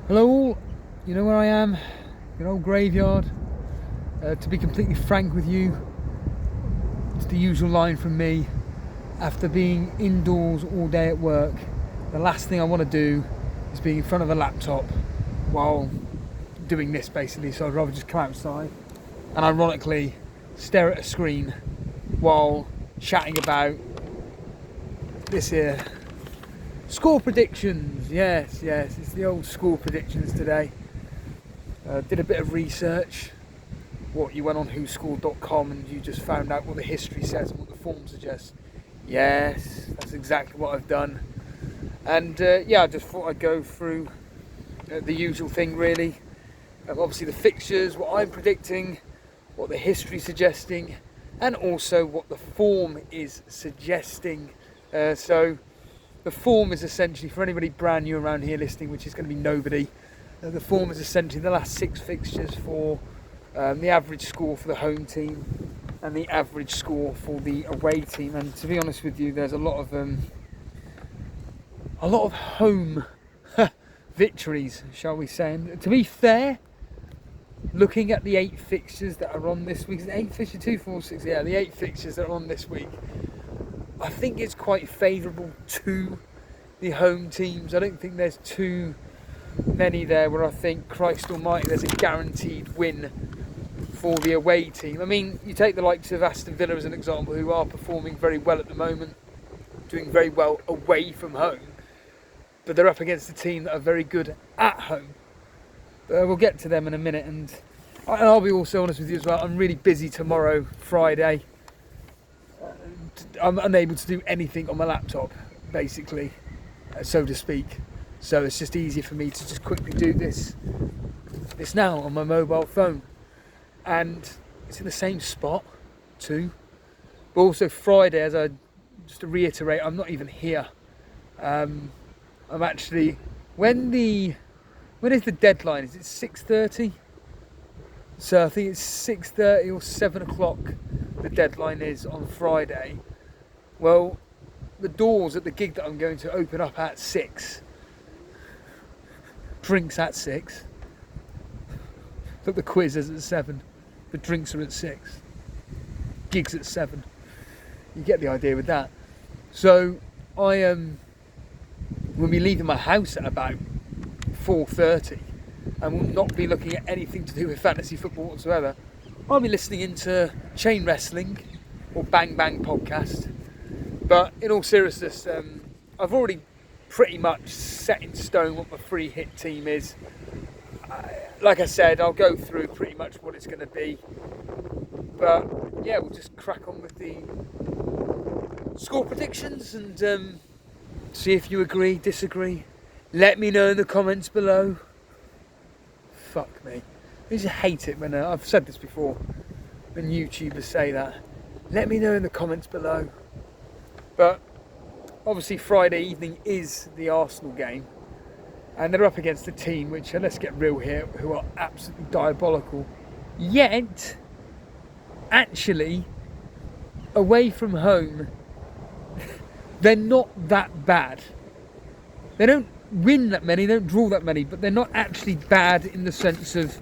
Hello all, you know where I am, an old graveyard. To be completely frank with you, it's the usual line from me. After being indoors all day at work, the last thing I want to do is being in front of a laptop while doing this basically, so I'd rather just come outside and ironically stare at a screen while chatting about this here. Score predictions, yes, it's the old score predictions today. Did a bit of research. You went on whoscored.com and you just found out what the history says and what the form suggests. Yes, that's exactly what I've done. And I just thought I'd go through the usual thing really. Obviously the fixtures, what I'm predicting, what the history's suggesting, and also what the form is suggesting. So the form is essentially, for anybody brand new around here listening, which is going to be nobody, the form is essentially the last 6 fixtures for the average score for the home team and the average score for the away team. And to be honest with you, there's a lot of home victories, shall we say. And to be fair, looking at the 8 fixtures that are on this week, 8 fixtures, 2, 4, 6, yeah, the 8 fixtures that are on this week, I think it's quite favourable to the home teams. I don't think there's too many there where I think, Christ almighty, there's a guaranteed win for the away team. I mean, you take the likes of Aston Villa as an example, who are performing very well at the moment, doing very well away from home, but they're up against a team that are very good at home. We'll get to them in a minute, and I'll be also honest with you as well, I'm really busy tomorrow, Friday. I'm unable to do anything on my laptop, basically, so to speak. So it's just easier for me to just quickly do this now on my mobile phone. And it's in the same spot too. But also Friday, just to reiterate, I'm not even here. I'm actually, when is the deadline? Is it 6:30? So I think it's 6:30 or 7 o'clock the deadline is on Friday. Well, the doors at the gig that I'm going to open up at 6. Drinks at 6. Look, the quiz is at 7. The drinks are at 6. Gigs at 7. You get the idea with that. So I will be leaving my house at about 4:30 and will not be looking at anything to do with fantasy football whatsoever. I'll be listening into Chain Wrestling or Bang Bang podcast. But in all seriousness, I've already pretty much set in stone what my free hit team is. Like I said, I'll go through pretty much what it's going to be. But yeah, we'll just crack on with the score predictions and see if you agree, disagree. Let me know in the comments below. Fuck me. I just hate it when, I've said this before, when YouTubers say that. Let me know in the comments below. But obviously Friday evening is the Arsenal game. And they're up against a team which, let's get real here, who are absolutely diabolical. Yet, actually, away from home, they're not that bad. They don't win that many, they don't draw that many, but they're not actually bad in the sense of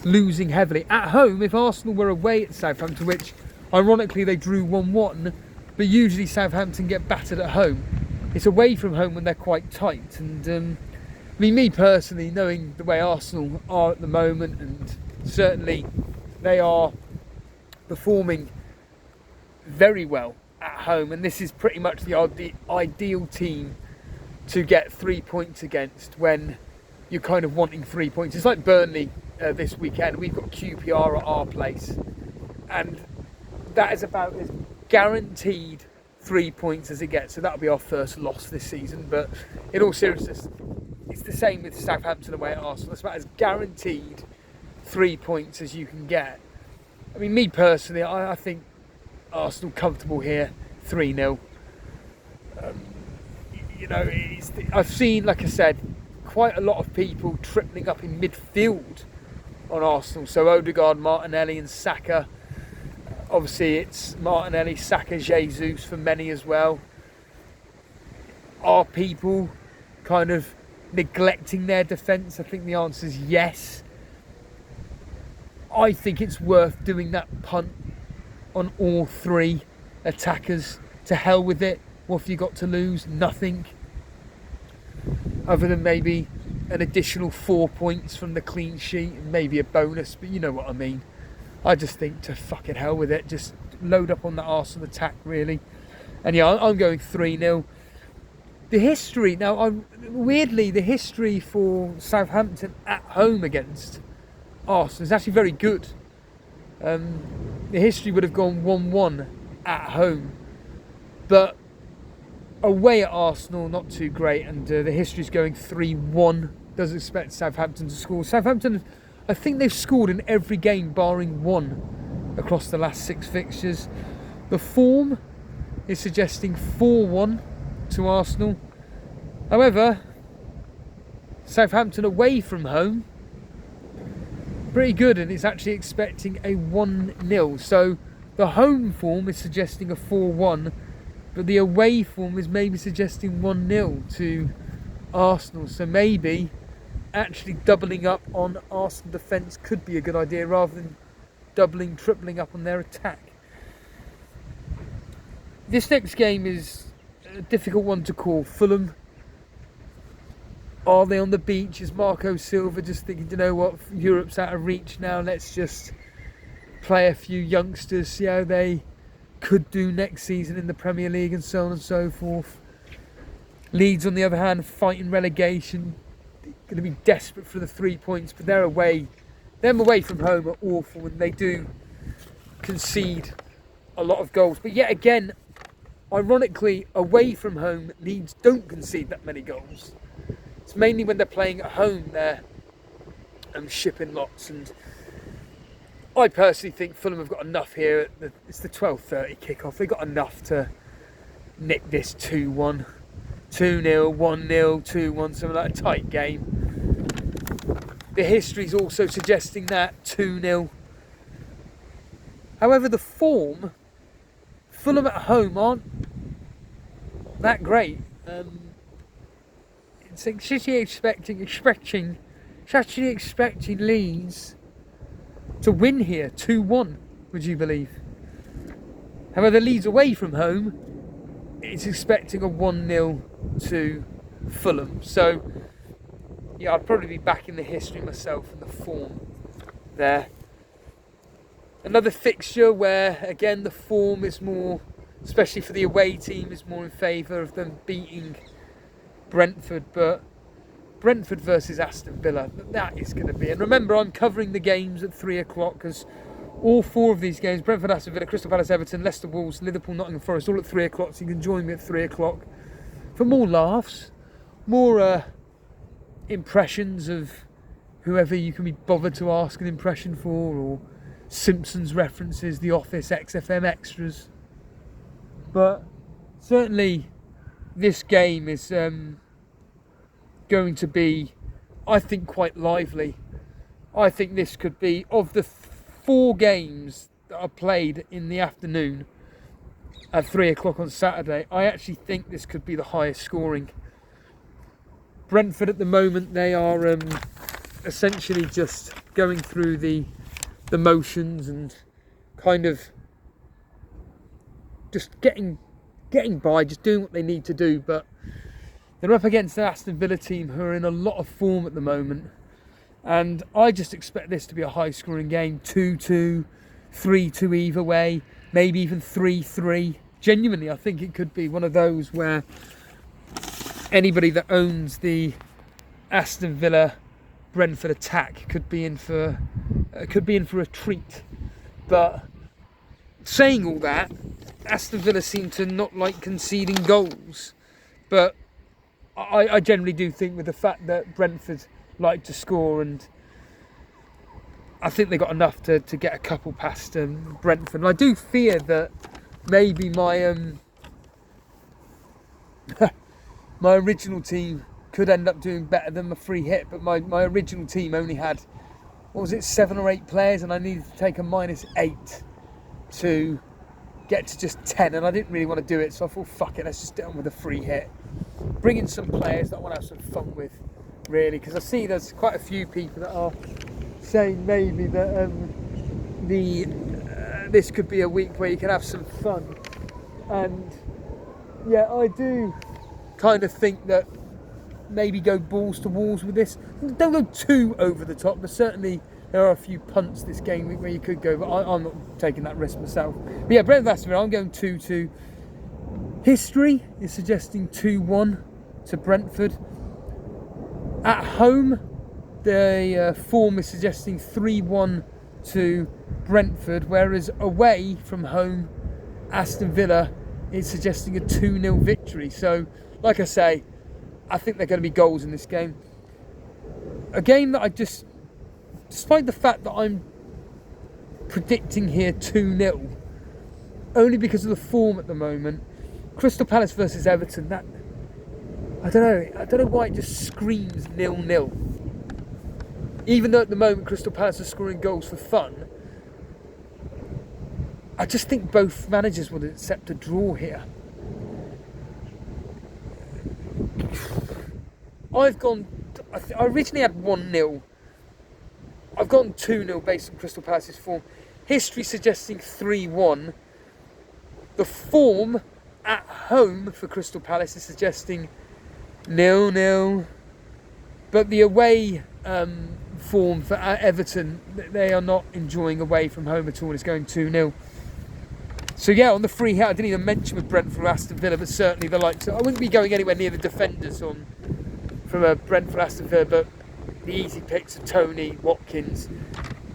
losing heavily. At home, if Arsenal were away at Southampton, which ironically they drew 1-1, but usually Southampton get battered at home. It's away from home when they're quite tight. And I mean, me personally, knowing the way Arsenal are at the moment, and certainly they are performing very well at home, and this is pretty much the ideal team to get 3 points against when you're kind of wanting 3 points. It's like Burnley this weekend. We've got QPR at our place, and that is about as guaranteed 3 points as it gets. So that'll be our first loss this season. But in all seriousness, it's the same with Southampton away at Arsenal. It's about as guaranteed 3 points as you can get. I mean, me personally, I think Arsenal comfortable here, 3-0. I've seen, like I said, quite a lot of people tripling up in midfield on Arsenal. So Odegaard, Martinelli and Saka. Obviously it's Martinelli, Saka, Jesus for many as well. Are people kind of neglecting their defence? I think the answer is yes. I think it's worth doing that punt on all three attackers. To hell with it. What have you got to lose? Nothing. Other than maybe an additional 4 points from the clean sheet and maybe a bonus, but you know what I mean. I just think to fucking hell with it. Just load up on the Arsenal attack, really. And yeah, I'm going 3-0. The history, now, weirdly, the history for Southampton at home against Arsenal is actually very good. The history would have gone 1-1 at home. But away at Arsenal, not too great. And the history's going 3-1. Does expect Southampton to score. Southampton, I think they've scored in every game barring one across the last 6 fixtures. The form is suggesting 4-1 to Arsenal. However, Southampton away from home, pretty good, and it's actually expecting a 1-0. So the home form is suggesting a 4-1, but the away form is maybe suggesting 1-0 to Arsenal. So maybe actually doubling up on Arsenal defence could be a good idea rather than doubling, tripling up on their attack. This next game is a difficult one to call. Fulham. Are they on the beach? Is Marco Silva just thinking, you know what, Europe's out of reach now, let's just play a few youngsters, see how they could do next season in the Premier League and so on and so forth. Leeds, on the other hand, fighting relegation, going to be desperate for the 3 points, but them away from home are awful and they do concede a lot of goals. But yet again, ironically, away from home, Leeds don't concede that many goals. It's mainly when they're playing at home they're shipping lots. And I personally think Fulham have got enough here. It's the 12:30 kickoff. They've got enough to nick this 2-1, 2-0, 1-0, 2-1, something like a tight game. The history's also suggesting that 2-0. However, the form, Fulham at home aren't that great. It's actually expecting Leeds to win here 2-1, would you believe? However, Leeds away from home, it's expecting a 1-0 to Fulham. So, yeah, I'd probably be backing the history myself and the form there. Another fixture where, again, the form is more, especially for the away team, is more in favour of them beating Brentford, but Brentford versus Aston Villa, that is going to be. And remember, I'm covering the games at 3 o'clock because all 4 of these games, Brentford, Aston Villa, Crystal Palace, Everton, Leicester, Wolves, Liverpool, Nottingham Forest, all at 3 o'clock, so you can join me at 3 o'clock for more laughs, more impressions of whoever you can be bothered to ask an impression for, or Simpsons references, The Office, XFM extras. But certainly this game is going to be, I think, quite lively. I think this could be, of the 4 games that are played in the afternoon at 3 o'clock on Saturday, I actually think this could be the highest scoring. Brentford at the moment, they are essentially just going through the motions and kind of just getting by, just doing what they need to do. But they're up against an Aston Villa team who are in a lot of form at the moment. And I just expect this to be a high-scoring game. 2-2, 3-2 either way, maybe even 3-3. Genuinely, I think it could be one of those where anybody that owns the Aston Villa Brentford attack could be in for a treat. But saying all that, Aston Villa seem to not like conceding goals. But I generally do think, with the fact that Brentford like to score, and I think they got enough to get a couple past Brentford. And I do fear that maybe my my original team could end up doing better than my free hit, but my original team only had, 7 or 8 players, and I needed to take a -8 to get to just 10, and I didn't really want to do it, so I thought, fuck it, let's just get on with a free hit. Bring in some players that I want to have some fun with, really, because I see there's quite a few people that are saying maybe that this could be a week where you can have some fun. And yeah, I do kind of think that maybe go balls to walls with this. Don't go too over the top, but certainly there are a few punts this game week where you could go, but I'm not taking that risk myself. But yeah, Brentford Aston Villa, I'm going 2-2. History is suggesting 2-1 to Brentford. At home, the form is suggesting 3-1 to Brentford, whereas away from home, Aston Villa is suggesting a 2-0 victory. So, like I say, I think there are going to be goals in this game. A game that despite the fact that I'm predicting here 2-0, only because of the form at the moment, Crystal Palace versus Everton, I don't know why it just screams 0-0. Even though at the moment Crystal Palace are scoring goals for fun, I just think both managers would accept a draw here. I originally had 1-0. I've gone 2-0 based on Crystal Palace's form. History suggesting 3-1. The form at home for Crystal Palace is suggesting 0-0. But the away form for Everton, they are not enjoying away from home at all. It's going 2-0. So yeah, on the free hit, I didn't even mention with Brentford or Aston Villa, but certainly the likes. I wouldn't be going anywhere near the defenders from Brentford Aston Villa, but the easy picks are Tony, Watkins.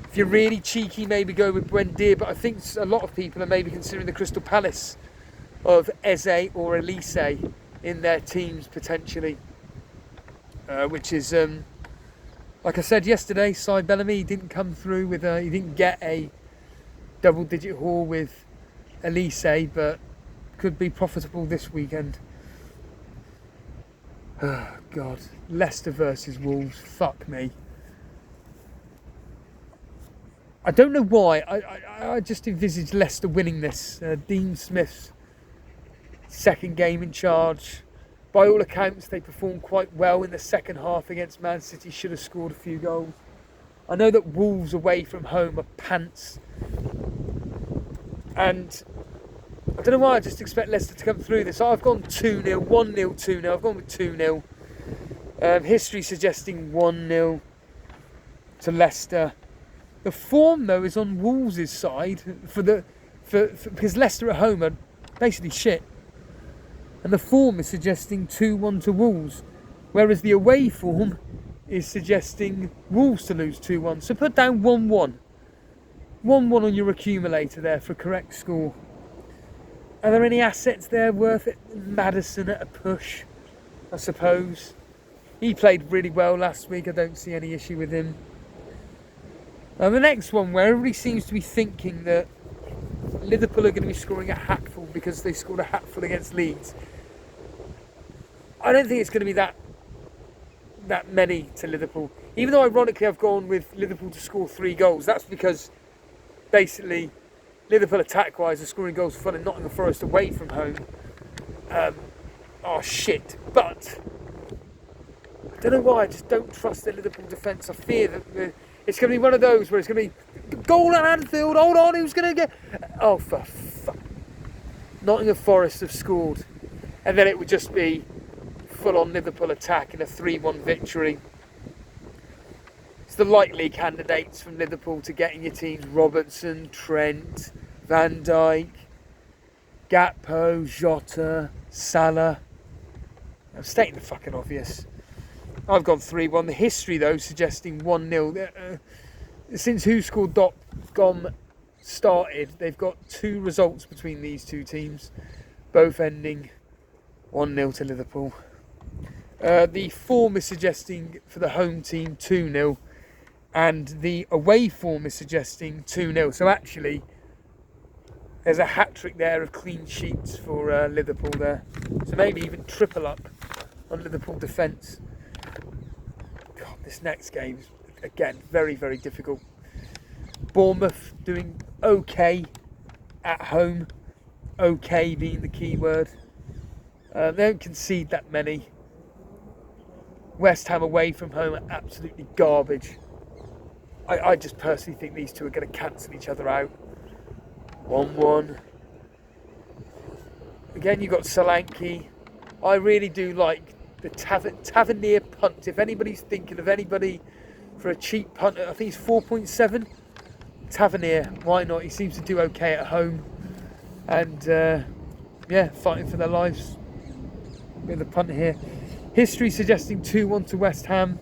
If you're really cheeky, maybe go with Buendia, but I think a lot of people are maybe considering the Crystal Palace of Eze or Elise in their teams potentially, which is, like I said yesterday, Cy Bellamy didn't come through with he didn't get a double-digit haul with Elise, but could be profitable this weekend. Oh, God. Leicester versus Wolves. Fuck me. I don't know why. I just envisage Leicester winning this. Dean Smith's second game in charge. By all accounts, they performed quite well in the second half against Man City. Should have scored a few goals. I know that Wolves away from home are pants. And I don't know why, I just expect Leicester to come through this. I've gone 2-0, 1-0, 2-0. I've gone with 2-0. History suggesting 1-0 to Leicester. The form, though, is on Wolves' side because Leicester at home are basically shit. And the form is suggesting 2-1 to Wolves, whereas the away form is suggesting Wolves to lose 2-1. So put down 1-1. 1-1 on your accumulator there for a correct score. Are there any assets there worth it? Maddison at a push, I suppose. He played really well last week. I don't see any issue with him. Now the next one, where everybody seems to be thinking that Liverpool are going to be scoring a hatful because they scored a hatful against Leeds. I don't think it's going to be that many to Liverpool. Even though ironically I've gone with Liverpool to score 3 goals. That's because basically Liverpool attack-wise are scoring goals for fun and Nottingham Forest away from home. Oh shit. But I don't know why, I just don't trust the Liverpool defence. I fear that it's going to be one of those where it's going to be goal at Anfield, hold on, who's going to get... Oh, for fuck. Nottingham Forest have scored. And then it would just be full-on Liverpool attack in a 3-1 victory. It's the likely candidates from Liverpool to get in your teams: Robertson, Trent, Van Dijk, Gakpo, Jota, Salah. I'm stating the fucking obvious. I've gone 3-1. The history, though, suggesting 1-0. Since WhoScored.com started, they've got 2 results between these 2 teams, both ending 1-0 to Liverpool. The form is suggesting for the home team 2-0, and the away form is suggesting 2-0. So actually, there's a hat-trick there of clean sheets for Liverpool there. So maybe even triple up on Liverpool defence. God, this next game is, again, very, very difficult. Bournemouth doing okay at home. Okay being the key word. They don't concede that many. West Ham away from home are absolutely garbage. I just personally think these two are going to cancel each other out. 1-1. Again, you've got Solanke. I really do like the Tavernier punt. If anybody's thinking of anybody for a cheap punt, I think it's 4.7. Tavernier, why not? He seems to do okay at home. And yeah, fighting for their lives with the punt here. History suggesting 2-1 to West Ham.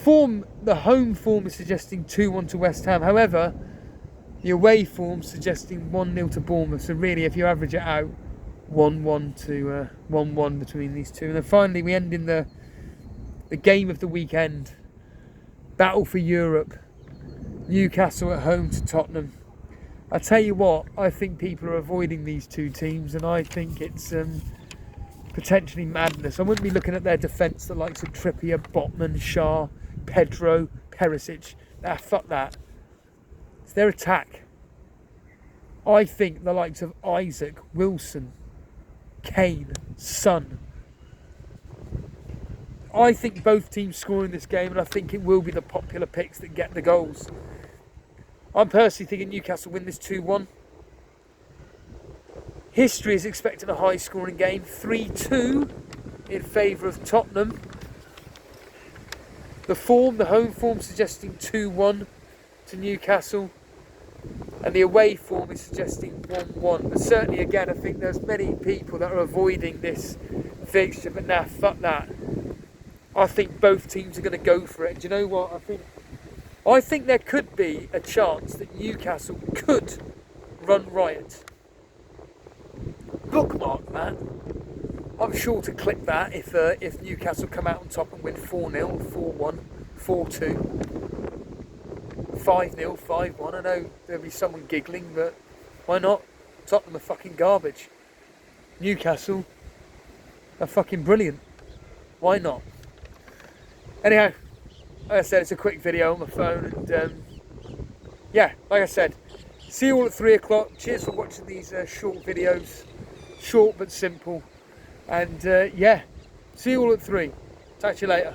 The home form is suggesting 2-1 to West Ham. However, the away form suggesting 1-0 to Bournemouth. So really, if you average it out, 1-1 to 1-1 between these two. And then finally, we end in the game of the weekend. Battle for Europe. Newcastle at home to Tottenham. I tell you what, I think people are avoiding these two teams, and I think it's potentially madness. I wouldn't be looking at their defence, the likes of Trippier, Botman, Shah, Pedro, Perisic. Fuck that. It's their attack. I think the likes of Isaac, Wilson, Kane, Son. I think both teams score in this game, and I think it will be the popular picks that get the goals. I'm personally thinking Newcastle win this 2-1. History is expecting a high-scoring game, 3-2 in favour of Tottenham. The home form suggesting 2-1 to Newcastle. And the away form is suggesting 1-1. But certainly, again, I think there's many people that are avoiding this fixture. But nah, fuck that. I think both teams are going to go for it. Do you know what? I think there could be a chance that Newcastle could run riot. Bookmark that. I'm sure to click that if Newcastle come out on top and win 4-0, 4-1, 4-2, 5-0, 5-1. I know there'll be someone giggling, but why not? Tottenham are fucking garbage. Newcastle are fucking brilliant. Why not? Anyhow, like I said, it's a quick video on my phone, and yeah, like I said, see you all at 3 o'clock. Cheers for watching these short videos, short but simple, and yeah, see you all at 3. Talk to you later.